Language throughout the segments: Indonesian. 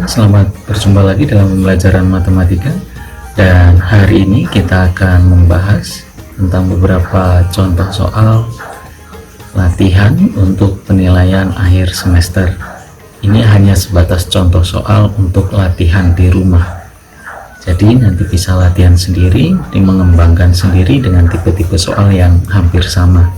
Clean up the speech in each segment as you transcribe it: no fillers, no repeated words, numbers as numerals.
selamat berjumpa lagi dalam pembelajaran matematika. Dan hari ini kita akan membahas tentang beberapa contoh soal latihan untuk penilaian akhir semester. Ini hanya sebatas contoh soal untuk latihan di rumah. Jadi nanti bisa latihan sendiri, mengembangkan sendiri dengan tipe-tipe soal yang hampir sama.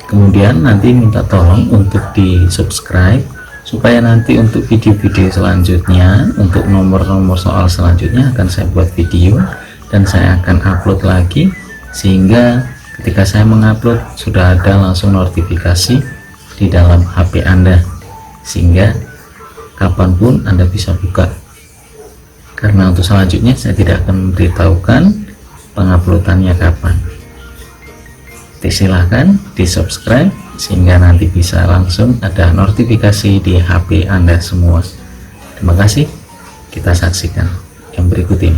Kemudian nanti minta tolong untuk di subscribe supaya nanti untuk video-video selanjutnya, untuk nomor-nomor soal selanjutnya akan saya buat video dan saya akan upload lagi, sehingga ketika saya mengupload sudah ada langsung notifikasi di dalam HP Anda, sehingga kapanpun Anda bisa buka. Karena untuk selanjutnya saya tidak akan memberitahukan penguploadannya kapan. Silahkan di subscribe sehingga nanti bisa langsung ada notifikasi di HP Anda semua. Terima kasih. Kita saksikan yang berikut ini.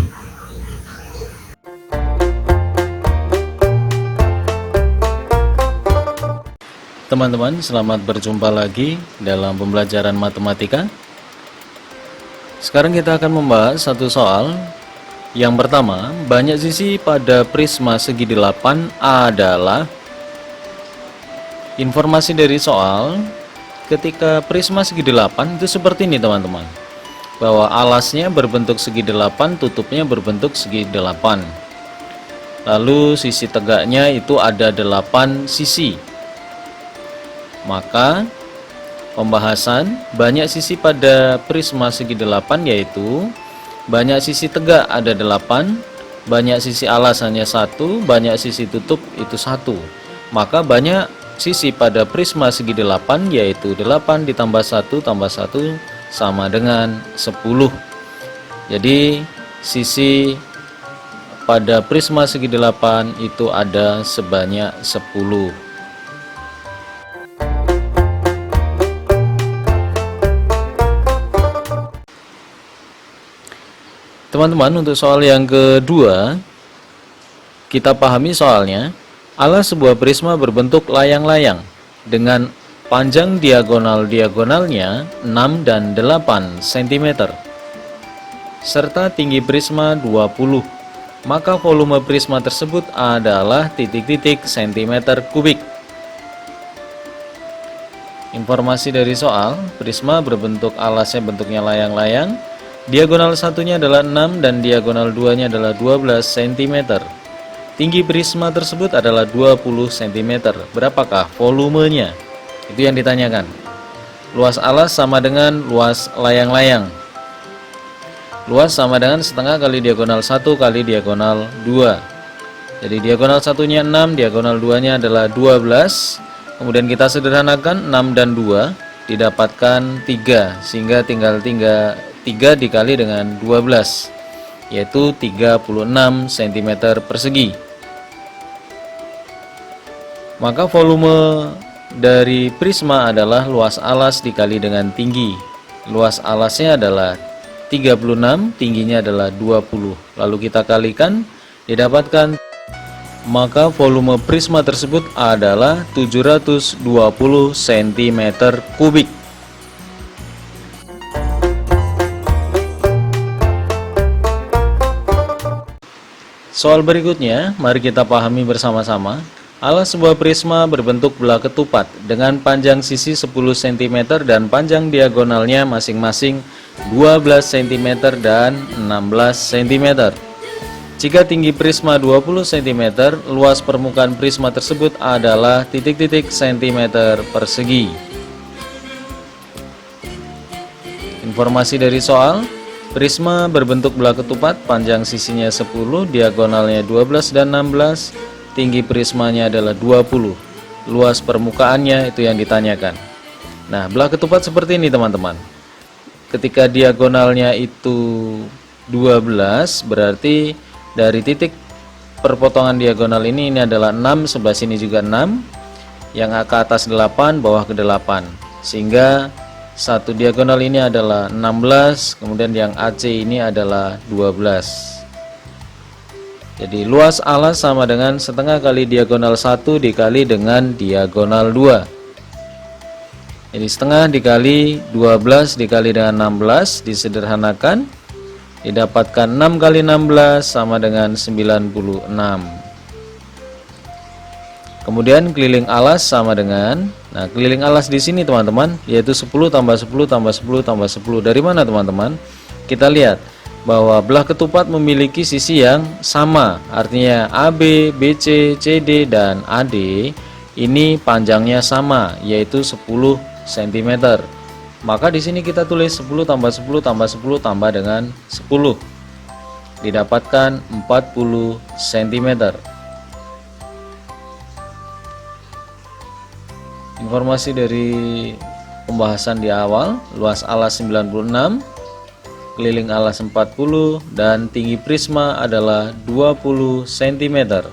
Teman-teman, selamat berjumpa lagi dalam pembelajaran matematika. Sekarang kita akan membahas satu soal. Yang pertama, banyak sisi pada prisma segi 8 adalah. Informasi dari soal, ketika prisma segi 8 itu seperti ini teman-teman, bahwa alasnya berbentuk segi 8, tutupnya berbentuk segi 8, lalu sisi tegaknya itu ada 8 sisi. Maka pembahasan banyak sisi pada prisma segi 8 yaitu banyak sisi tegak ada 8, banyak sisi alas hanya 1, banyak sisi tutup itu 1. Maka banyak sisi pada prisma segi 8 yaitu 8 ditambah 1 tambah 1 sama dengan 10. Jadi sisi pada prisma segi 8 itu ada sebanyak 10. Teman-teman, untuk soal yang kedua, kita pahami soalnya. Alas sebuah prisma berbentuk layang-layang dengan panjang diagonal-diagonalnya 6 dan 8 cm serta tinggi prisma 20. Maka volume prisma tersebut adalah titik-titik cm kubik. Informasi dari soal, prisma berbentuk alasnya bentuknya layang-layang, diagonal satunya adalah 6 dan diagonal 2-nya adalah 12 cm. Tinggi prisma tersebut adalah 20 cm. Berapakah volumenya? Itu yang ditanyakan. Luas alas sama dengan luas layang-layang. Luas sama dengan setengah kali diagonal 1 kali diagonal 2. Jadi diagonal satunya 6, diagonal 2-nya adalah 12. Kemudian kita sederhanakan 6 dan 2 didapatkan 3, sehingga tinggal 3 dikali dengan 12, yaitu 36 cm persegi. Maka volume dari prisma adalah luas alas dikali dengan tinggi. Luas alasnya adalah 36, tingginya adalah 20. Lalu kita kalikan, didapatkan, maka volume prisma tersebut adalah 720 cm kubik. Soal berikutnya, mari kita pahami bersama-sama. Alas sebuah prisma berbentuk bola ketupat dengan panjang sisi 10 cm dan panjang diagonalnya masing-masing 12 cm dan 16 cm. Jika tinggi prisma 20 cm, luas permukaan prisma tersebut adalah titik-titik cm persegi. Informasi dari soal, prisma berbentuk bola ketupat, panjang sisinya 10, diagonalnya 12 dan 16. Tinggi prismanya adalah 20. Luas permukaannya itu yang ditanyakan. Nah, bola ketupat seperti ini teman-teman. Ketika diagonalnya itu 12, berarti dari titik perpotongan diagonal ini adalah 6, sebelah sini juga 6. Yang ke atas 8, bawah ke 8. Sehingga satu diagonal ini adalah 16, kemudian yang AC ini adalah 12. Jadi luas alas sama dengan setengah kali diagonal 1 dikali dengan diagonal 2. Jadi setengah dikali 12 dikali dengan 16 disederhanakan, didapatkan 6 kali 16 sama dengan 96. Kemudian keliling alas sama dengan, nah keliling alas di sini teman-teman yaitu 10 tambah 10 tambah 10 tambah 10. Dari mana teman-teman? Kita lihat bahwa belah ketupat memiliki sisi yang sama, artinya AB, BC, CD, dan AD ini panjangnya sama, yaitu 10 cm. Maka di sini kita tulis 10 tambah 10 tambah 10 tambah dengan 10, didapatkan 40 cm. Informasi dari pembahasan di awal, luas alas 96, keliling alas 40, dan tinggi prisma adalah 20 cm.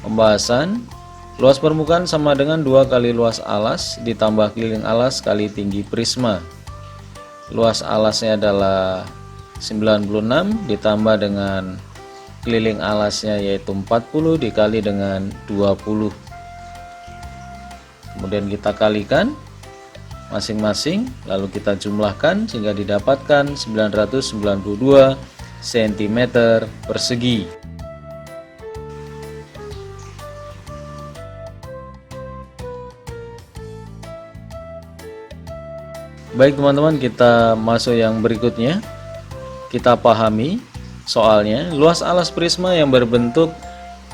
Pembahasan, luas permukaan sama dengan 2 kali luas alas ditambah keliling alas kali tinggi prisma. Luas alasnya adalah 96 ditambah dengan keliling alasnya yaitu 40 dikali dengan 20. Kemudian kita kalikan masing-masing, lalu kita jumlahkan sehingga didapatkan 992 cm persegi. Baik teman-teman, kita masuk yang berikutnya. Kita pahami soalnya. Luas alas prisma yang berbentuk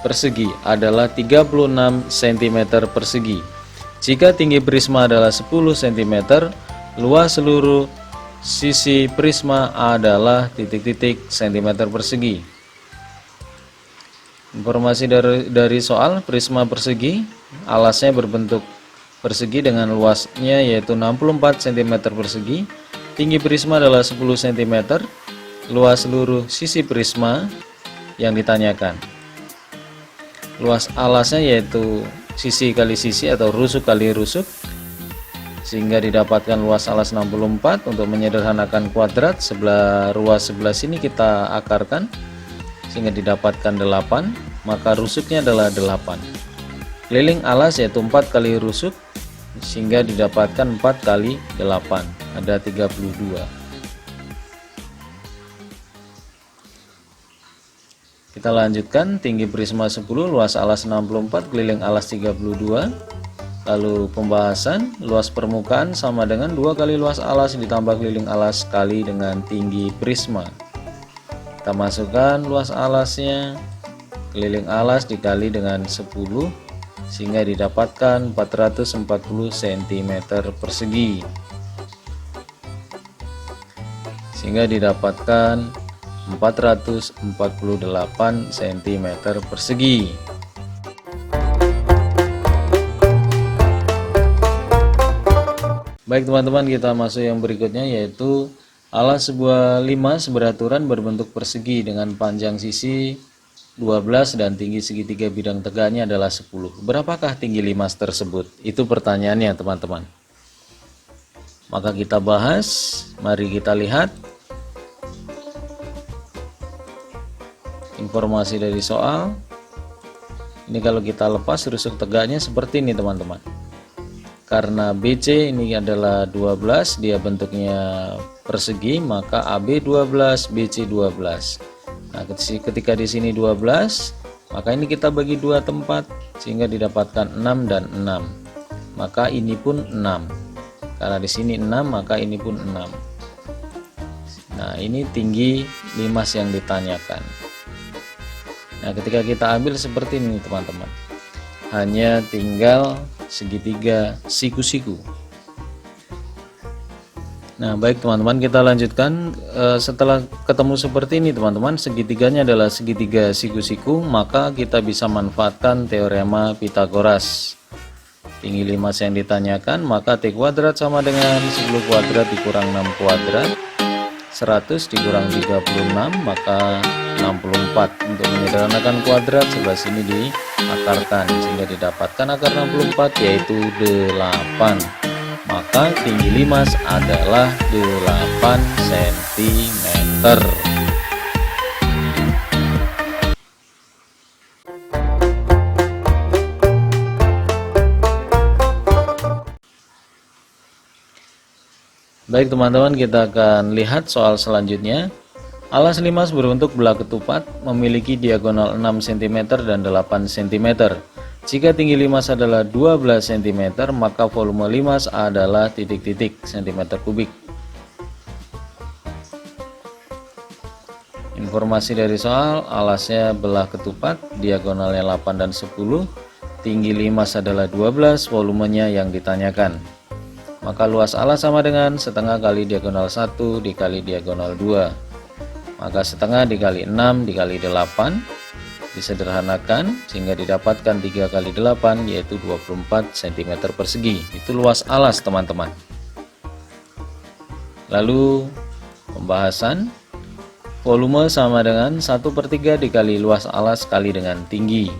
persegi adalah 36 cm persegi. Jika tinggi prisma adalah 10 cm, luas seluruh sisi prisma adalah titik-titik cm persegi. Informasi dari soal, prisma persegi, alasnya berbentuk persegi dengan luasnya yaitu 64 cm persegi, tinggi prisma adalah 10 cm, luas seluruh sisi prisma yang ditanyakan. Luas alasnya yaitu sisi kali sisi atau rusuk kali rusuk, sehingga didapatkan luas alas 64. Untuk menyederhanakan kuadrat, ruas sebelah sini kita akarkan sehingga didapatkan 8, maka rusuknya adalah 8. Keliling alas yaitu 4 kali rusuk, sehingga didapatkan 4 kali 8, ada 32. Kita lanjutkan, tinggi prisma 10, luas alas 64, keliling alas 32. Lalu pembahasan, luas permukaan sama dengan 2 kali luas alas ditambah keliling alas kali dengan tinggi prisma. Kita masukkan luas alasnya, keliling alas dikali dengan 10, sehingga didapatkan 440 cm persegi, sehingga didapatkan 448 cm persegi. Baik teman-teman, kita masuk yang berikutnya, yaitu alas sebuah limas beraturan berbentuk persegi dengan panjang sisi 12 dan tinggi segitiga bidang tegaknya adalah 10. Berapakah tinggi limas tersebut? Itu pertanyaannya teman-teman. Maka kita bahas, mari kita lihat informasi dari soal. Ini kalau kita lepas rusuk tegaknya seperti ini teman-teman. Karena BC ini adalah 12, dia bentuknya persegi, maka AB 12, BC 12. Nah, ketika di sini 12, maka ini kita bagi 2 tempat sehingga didapatkan 6 dan 6. Maka ini pun 6. Karena di sini 6, maka ini pun 6. Nah, ini tinggi limas yang ditanyakan. Nah, ketika kita ambil seperti ini teman-teman, hanya tinggal segitiga siku-siku. Nah baik teman-teman, kita lanjutkan. Setelah ketemu seperti ini teman-teman, segitiganya adalah segitiga siku-siku, maka kita bisa manfaatkan teorema Pythagoras. Tinggi limas yang ditanyakan, maka T kuadrat sama dengan 10 kuadrat dikurang 6 kuadrat, 100 dikurang 36, maka 64. Untuk menyederhanakan kuadrat, sebelah sini diakarkan sehingga didapatkan akar 64 yaitu 8. Maka tinggi limas adalah 8 cm. Baik teman-teman, kita akan lihat soal selanjutnya. Alas limas berbentuk bola ketupat, memiliki diagonal 6 cm dan 8 cm. Jika tinggi limas adalah 12 cm, maka volume limas adalah titik-titik cm kubik. Informasi dari soal, alasnya belah ketupat, diagonalnya 8 dan 10, tinggi limas adalah 12, volumenya yang ditanyakan. Maka luas alas sama dengan setengah kali diagonal 1 dikali diagonal 2. Maka setengah dikali 6 dikali 8 disederhanakan sehingga didapatkan 3 kali 8 yaitu 24 cm persegi. Itu luas alas teman-teman. Lalu pembahasan, volume sama dengan 1/3 dikali luas alas kali dengan tinggi.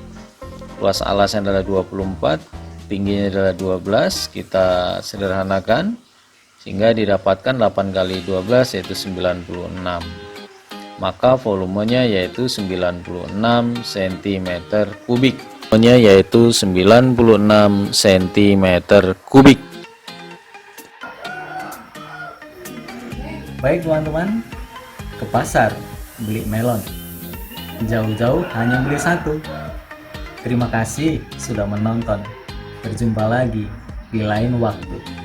Luas alasnya adalah 24, tingginya adalah 12, kita sederhanakan sehingga didapatkan 8 kali 12 yaitu 96. Maka volumenya yaitu 96 cm kubik. Volumenya yaitu 96 cm kubik. Baik teman-teman, ke pasar beli melon, jauh-jauh hanya beli satu. Terima kasih sudah menonton. Berjumpa lagi di lain waktu.